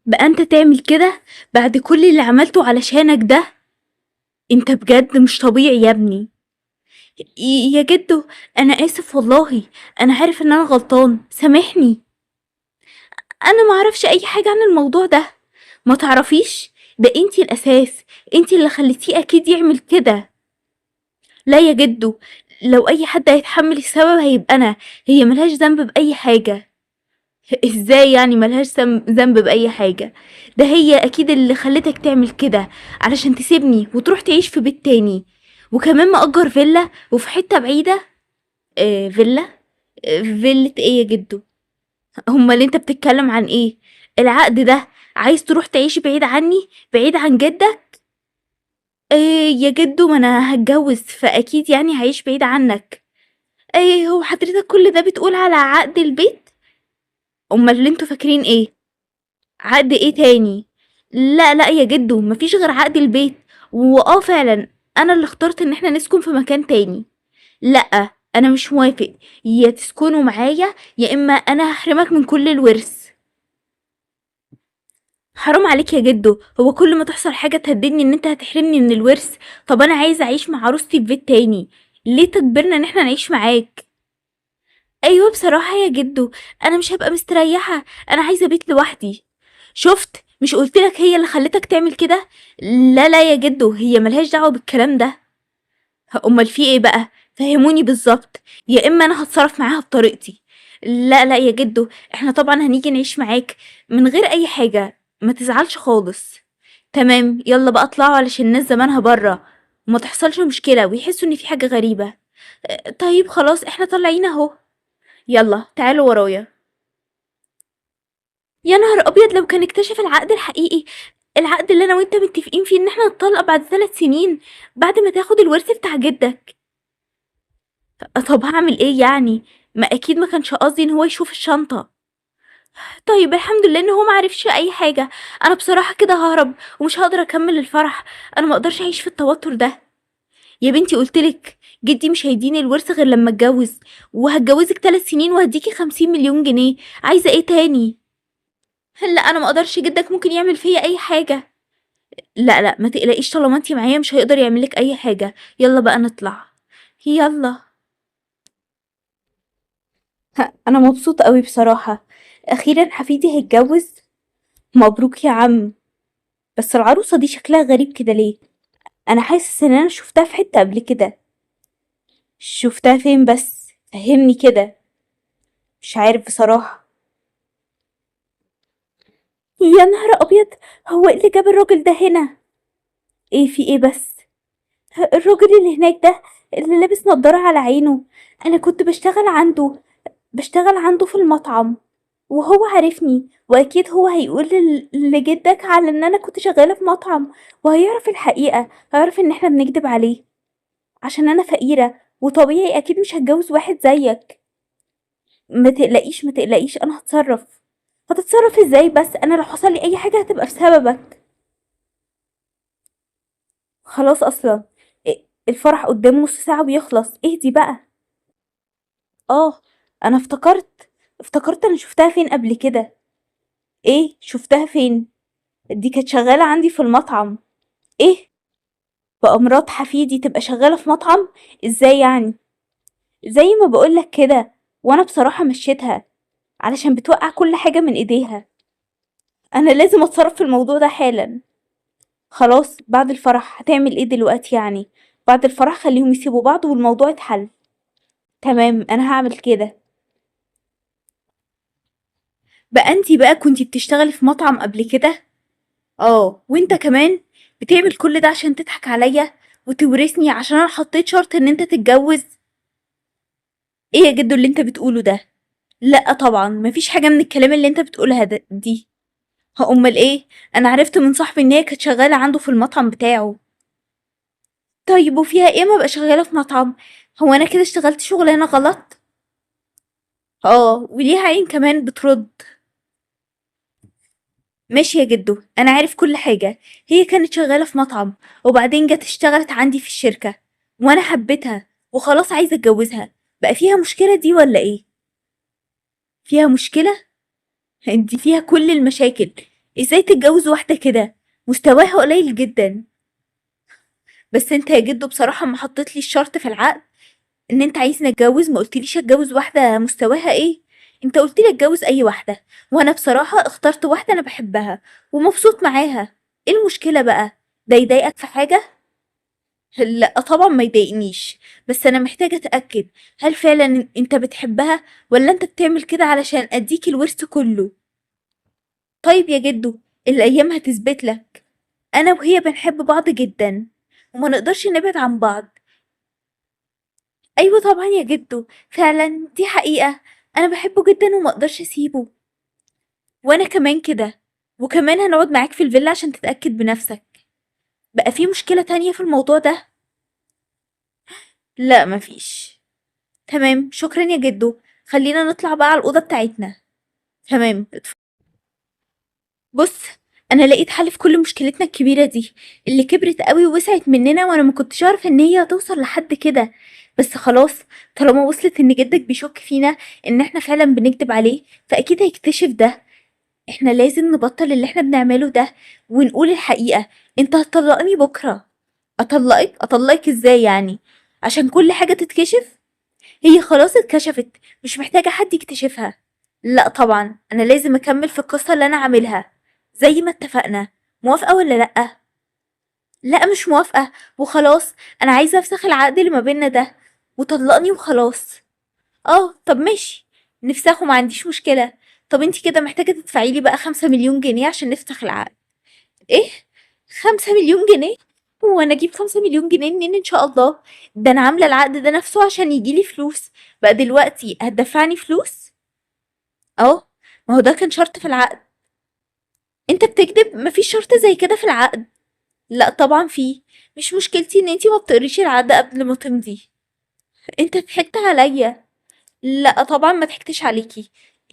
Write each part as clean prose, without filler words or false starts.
بقى انت تعمل كده بعد كل اللي عملته علشانك ده؟ انت بجد مش طبيعي يا ابني. يا جدو، انا اسف والله. انا عارف ان انا غلطان، سامحني. انا معرفش اي حاجة عن الموضوع ده. ما تعرفيش؟ ده انتي الاساس، انتي اللي خليتيه اكيد يعمل كده. لا يا جدو، لو اي حد هيتحمل السبب هيبقى انا. هي ملهاش ذنب باي حاجة. ازاي يعني ملهاش ذنب بأي حاجة؟ ده هي اكيد اللي خلتك تعمل كده علشان تسيبني وتروح تعيش في بيت تاني، وكمان مأجر فيلا وفي حتة بعيدة. فيلا؟ فيلة ايه يا جدو؟ هما اللي انت بتتكلم عن ايه؟ العقد ده عايز تروح تعيش بعيد عني، بعيد عن جدك؟ يا جدو، ما انا هتجوز فاكيد يعني هعيش بعيد عنك. هو حضرتك كل ده بتقول على عقد البيت؟ امال اللي انتوا فاكرين ايه؟ عقد ايه تاني؟ لا لا يا جدو، مفيش غير عقد البيت. فعلا انا اللي اخترت ان احنا نسكن في مكان تاني. لا، انا مش موافق. يا تسكنوا معايا يا اما انا هحرمك من كل الورث. حرام عليك يا جدو، هو كل ما تحصل حاجة تهددني ان انت هتحرمني من الورث؟ طب انا عايزة اعيش مع عروستي في بيت تاني. ليه تجبرنا ان احنا نعيش معاك؟ ايوه بصراحة يا جدو، انا مش هبقى مستريحة. انا عايزة بيت لوحدي. شفت؟ مش قلتلك هي اللي خلتك تعمل كده؟ لا لا يا جدو، هي ملهاش دعوة بالكلام ده. امال في ايه بقى؟ فهموني بالظبط. يا اما انا هتصرف معاها بطريقتي. لا لا يا جدو، احنا طبعا هنيجي نعيش معاك من غير اي حاجة، ما تزعلش خالص. تمام، يلا بقى اطلعوا علشان الناس زمانها برا وما تحصلش مشكلة ويحسوا ان في حاجة غريبة. طيب خلاص، احنا طالعين اهو. يلا تعالوا ورايا. يا نهار ابيض، لو كان اكتشف العقد الحقيقي، العقد اللي انا وانت متفقين فيه ان احنا نتطلق بعد 3 سنين، بعد ما تاخد الورث بتاع جدك. طب هعمل ايه يعني؟ ما اكيد ما كانش قصدي ان هو يشوف الشنطة. طيب الحمد لله ان هو ما عرفش اي حاجة. انا بصراحة كده ههرب ومش هقدر اكمل الفرح. انا ما اقدرش اعيش في التوتر ده. يا بنتي قلتلك جدي مش هيديني الورث غير لما اتجوز، وهتجوزك 3 سنين وهديكي 50 مليون جنيه. عايزة ايه تاني؟ لا انا ما اقدرش، جدك ممكن يعمل فيا اي حاجة. لا لا، ما تقلقيش، طالما انتي معايا مش هيقدر يعملك اي حاجة. يلا بقى نطلع. يلا. انا مبسوطة قوي بصراحة. اخيرا حفيدي هيتجوز. مبروك يا عم. بس العروسة دي شكلها غريب كده ليه؟ انا حاسس ان انا شفتها في حتة قبل كده. شفتها فين بس؟ فهمني كده. مش عارف بصراحة. يا نهار ابيض، هو ايه اللي جاب الراجل ده هنا؟ ايه في ايه بس؟ الراجل اللي هناك ده، اللي لابس نضارة على عينه. انا كنت بشتغل عنده في المطعم، وهو عارفني واكيد هو هيقول لجدك على ان انا كنت شغالة في مطعم، وهيعرف الحقيقة، هيعرف ان احنا بنكدب عليه عشان انا فقيرة، وطبيعي اكيد مش هتجوز واحد زيك. ما تقلقيش انا هتصرف. هتتصرف ازاي بس؟ انا لو حصل لي اي حاجة هتبقى بسببك. خلاص اصلا الفرح قدامه نص ساعة ويخلص، اهدي بقى. اه، انا افتكرت انا شفتها فين قبل كده. ايه شفتها فين؟ دي كانت شغالة عندي في المطعم. ايه؟ بقى مرات حفيدي تبقى شغالة في مطعم؟ ازاي يعني؟ زي ما بقولك كده. وانا بصراحة مشيتها علشان بتوقع كل حاجة من ايديها. انا لازم اتصرف في الموضوع ده حالا. خلاص، بعد الفرح هتعمل ايه دلوقتي يعني؟ بعد الفرح خليهم يسيبوا بعض والموضوع اتحل. تمام، انا هعمل كده. بقى انتي بقى كنتي بتشتغلي في مطعم قبل كده؟ وانت كمان بتعمل كل ده عشان تضحك عليا وتورثني عشان انا حطيت شرط ان انت تتجوز؟ ايه يا جدو اللي انت بتقوله ده؟ لا طبعا، مفيش حاجة من الكلام اللي انت بتقولها دي. امال ايه؟ انا عرفت من صاحبي ان هي كانت شغالة عنده في المطعم بتاعه. طيب وفيها ايه ما بقى شغالة في مطعم؟ هو انا كده اشتغلت شغلانة غلط؟ وليها عين كمان بترد. ماشي يا جدو، انا عارف كل حاجة. هي كانت شغالة في مطعم، وبعدين جت اشتغلت عندي في الشركة، وانا حبيتها وخلاص عايزة اتجوزها. بقى فيها مشكلة دي ولا ايه؟ فيها مشكلة؟ انت فيها كل المشاكل. ازاي تتجوز واحدة كده؟ مستواها قليل جدا. بس انت يا جدو بصراحة ما حطيت لي الشرط في العقد ان انت عايزني اتجوز، ما قلتليش اتجوز واحدة مستواها ايه. انت قلت لي اتجوز اي واحدة، وانا بصراحة اخترت واحدة انا بحبها ومبسوط معاها. ايه المشكلة بقى؟ ده يضايقك في حاجة؟ لأ طبعًا ما يضايقنيش، بس أنا محتاجة أتأكد، هل فعلًا أنت بتحبها والّا أنت بتعمل كده علشان أدّيك الورث كلّه؟ طيب يا جدو، الأيام هتثبت لك، أنا وهي بنحب بعض جدًا، وما نقدرش نبعد عن بعض. أيوه طبعًا يا جدو، فعلًا دي حقيقة، أنا باحبه جدًا وما أقدرش أسيبه. وأنا كمان كده، وكمان هنقعد معاك في الفيلا عشان تتأكد بنفسك. بقى في مشكلة تانية في الموضوع ده؟ لأ ما فيش. تمام، شكرًا يا جدو، خلّينا نطلع بقى على الأوضة بتاعتنا. تمام. بُص، أنا لقيت حل في كل مشكلتنا الكبيرة دي، اللي كبرت أوي ووسعت مننا وأنا ما كنتش أعرف إن هي هتوصل لحد كده. بس خلاص، طالما وصلت إن جدك بيشك فينا إن إحنا فعلًا بنكدب عليه، فأكيد هيكتشف ده. إحنا لازم نبطّل اللي إحنا بنعمله ده ونقول الحقيقة. أنت هتطلّقني بكرة. أطلّقِك؟ أطلّقِك إزاي يعني؟ عشان كل حاجة تتكشف؟ هي خلاص اتكشفت، مش محتاجة حد يكتشفها. لأ طبعًا، أنا لازم أكمّل في القصة اللي أنا عاملها، زي ما اتفقنا. موافقة والّا لأ؟ لأ مش موافقة، وخلاص. أنا عايزة أفسخ العقد اللي ما بيننا ده، وطلّقني وخلاص. طب ماشي، نفسخه ما عنديش مشكلة. طب أنتِ كده محتاجة تدفعي لي بقى 5.000.000 جنيه عشان نفسخ العقد. إيه؟ 5.000.000 جنيه! هو أنا أجيب 5.000.000 جنيه منين إن شاء الله؟ ده أنا عاملة العقد ده نفسه عشان ييجي لي فلوس، بقى دلوقتي هتدفّعني فلوس؟ آه، ما هو ده كان شرط في العقد. أنت بتكدب، ما فيش شرط زي كده في العقد. لأ طبعًا في، مش مشكلتي إن أنتِ ما بتقريش العقد قبل ما تمضيه. أنت ضحكت عليَّ. لأ طبعًا ما ضحكتش عليكِ،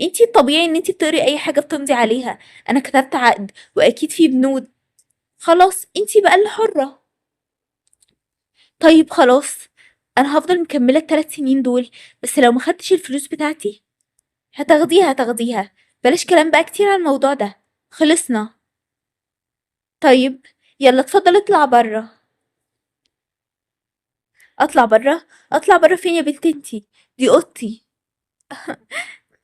أنتِ الطبيعي إن أنتِ بتقري أي حاجة بتمضي عليها. أنا كتبت عقد وأكيد فيه بنود. خلاص أنتِ بقى اللي حرة. طيب خلاص، أنا هافضل مكمّلة ال3 سنين دول، بس لو ما خدتش الفلوس بتاعتي. هتاخديها، هتاخديها، بلاش كلام بقى كتير عن الموضوع ده، خلصنا. طيب يالّا اتفضل اطلع برّه. أطلع برّه؟ أطلع برّه فين يا بنت أنتِ؟ دي أوضتي.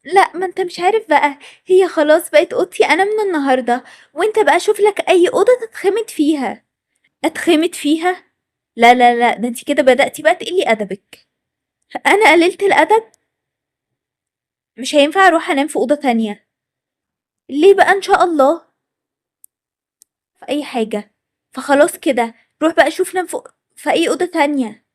لأ ما أنت مش عارف بقى، هي خلاص بقت أوضتي أنا من النهارده، وأنت بقى شوف لك أي أوضة تتخمد فيها. أتخمد فيها؟ لا، لا، لأ، ده أنتِ كده بدأتِ بقى تقلي أدبِك. أنا قللت الأدب؟ مش هينفع أروح أنام في أوضة تانية. ليه بقى إن شاء الله؟ في أي حاجة. فخلاص كده، روح بقى شوف نام في أي أوضة تانية.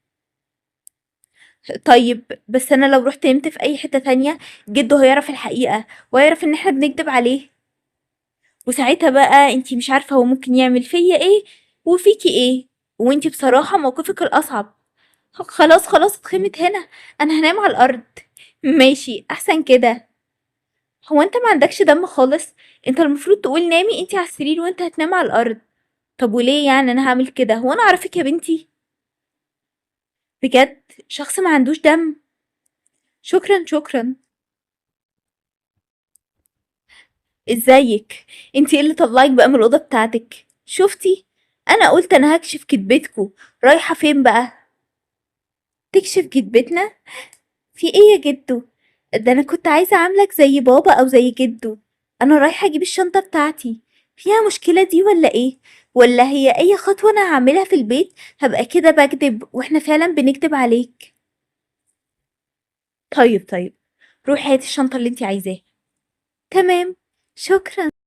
طيب بس أنا لو رُحت نمت في أي حتة تانية، جدو هيعرف الحقيقة، وهيعرف إن إحنا بنكدب عليه، وساعتها بقى أنتِ مش عارفة هو ممكن يعمل فيّا إيه وفيكِ إيه، وأنتِ بصراحة موقفِك الأصعب. خلاص، خلاص اتخمد هنا، أنا هانام على الأرض. ماشي، أحسن كده. هو أنت ما عندكش دم خالص؟ أنت المفروض تقول نامي أنتِ على السرير وأنت هتنام على الأرض. طب وليه يعني أنا هاعمل كده، هو أنا أعرفِك يا بنتي؟ بجد شخص ما عندوش دم. شكرًا، شكرًا. إزيك؟ أنتِ إيه اللي طلّعِك بقى من الأوضة بتاعتِك؟ شُفتِ؟ أنا قُلت أنا هاكشف كدبتكم. رايحة فين بقى؟ تكشف كدبتنا؟ في إيه يا جدو؟ ده أنا كنت عايزة أعاملك زي بابا أو زي جدو. أنا رايحة أجيب الشنطة بتاعتي. فيها مشكلة دي والّا إيه؟ والّا هي أي خطوة أنا هاعملها في البيت هابقى كده باكدب وإحنا فعلًا بنكدب عليك؟ طيب، طيب، روحي هاتي الشنطة اللي أنتِ عايزاها. تمام، شكرًا.